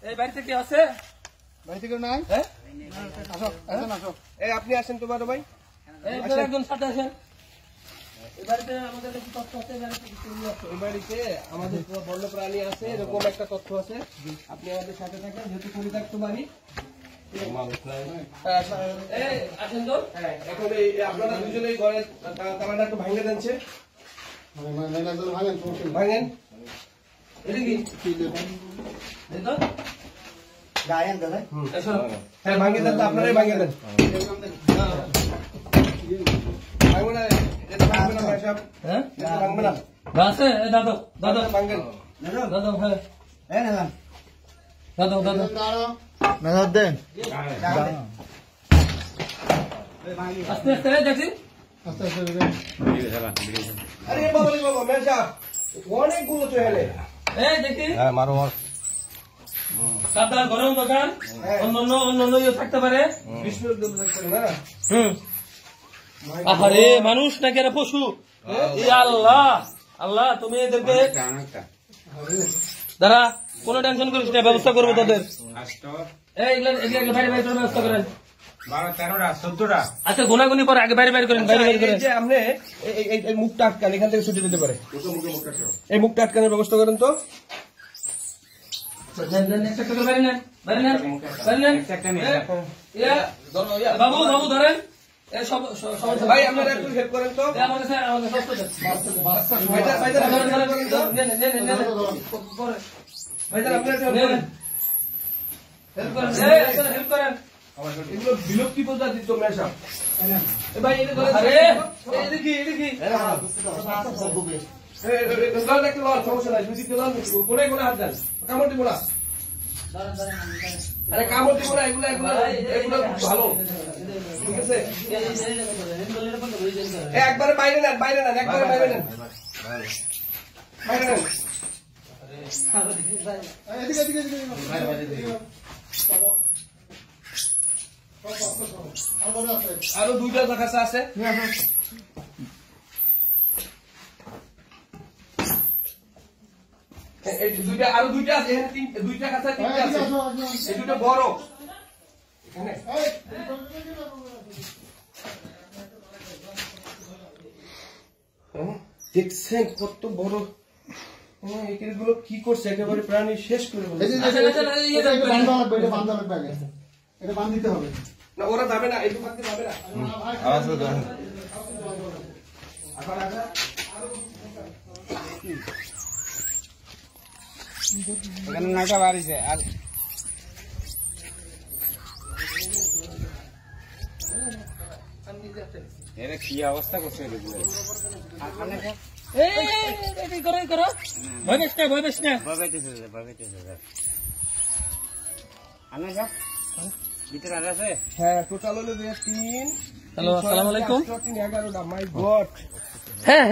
এই বাড়িতে কি আছে? বাড়িতে কেউ নাই? আসো, আসো। এই আপনি আসেন তো বড় ভাই। এই একজন সাথে আসেন। এই বাড়িতে আমাদের কিছু তথ্য আছে, এই বাড়িতে আমাদের বন্য প্রাণী আছে, এরকম একটা তথ্য আছে। আপনি আমাদের সাথে থাকেন, যেহেতু পরিত্যক্ত বাড়ি। আসেন তো। এখন আপনারা দুজনেই ঘরের তালাটা একটু ভাঙে দেনছে, ভাঙেন। এটা কি? হ্যাঁ ভাঙে দেন তো, আপনারাই ভাঙে দেন। ভাঙবে না, এটা ভাঙবে না ভাই সাহেব। হ্যাঁ এটা ভাঙবে না। আছে দাদু দাদু ভাঙেন। দাদু হ্যাঁ দাদু দাদু মেজাজ দেন। আস্তে আস্তে দেখি। আস্তে আস্তে আরে বাবা রে বাবা, মেয়ে সাহেব অনেকগুলো তো এলে। এই দেখি মারো মার। সাবধান, গরম দোকান, অন্য ইয়ে থাকতে পারে। বিষ্ণুর দম থাকতে না। আরে মানুষ নাকি এরা পশু? ইয়া আল্লাহ, আল্লাহ তুমি এদেরকে দাঁড়া, কোনো টেনশন করিস না, ব্যবস্থা করবো তোদের। এগুলা বাইরে বাইরে করার ব্যবস্থা করেন। 12, 13টা, 14টা। আচ্ছা গুনাগুনি পরে আগে বাইরে বাইরে করেন, বাইরে বাইরে করেন। এই যে আপনি এই মুখটা আটকান, এখান থেকে ছুটে দিতে পারে। এই মুখটা আটকানোর ব্যবস্থা করেন তো। বাবু বাবু ধরেন। ভাই আপনারা একটু হেল্প করেন তো। হেল্প করেন। এগুলো বিলুপ্তি প্রজাতি তো মেশা। ভাই এটা ধরে দেখি একটু লড়, সমস্যা নাই। যদি লড় কোনে কোনে হাত দেন, কামড় দিব না। আরে কামড় দিব না, এগুলো ভালো, ঠিক আছে। একবারে বাইরে নেন, একবারে বাইরে নেন। আরো দুইটা কাছে আছে। আরো দুইটা আছে, দুইটা কাছে, তিনটা আছে। এই দুটো বড়। দেখছেন কত বড়? এগুলো কি করছে, একেবারে প্রাণী শেষ করে এটা বাঁধ দিতে হবে না। ওরা যাবে না, একটু থাকতে যাবে না। এখানে 9টা বাড়িছে আর এরা কি অবস্থা করছে এগুলো? করো ভয় পেস না, ভয় পেস না। বাবাইতেছে আনা সব ভিতরে আর আছে। হ্যাঁ টোটাল হলো 3। হ্যালো, আসসালামু আলাইকুম। 11টা, মাই গড। হ্যাঁ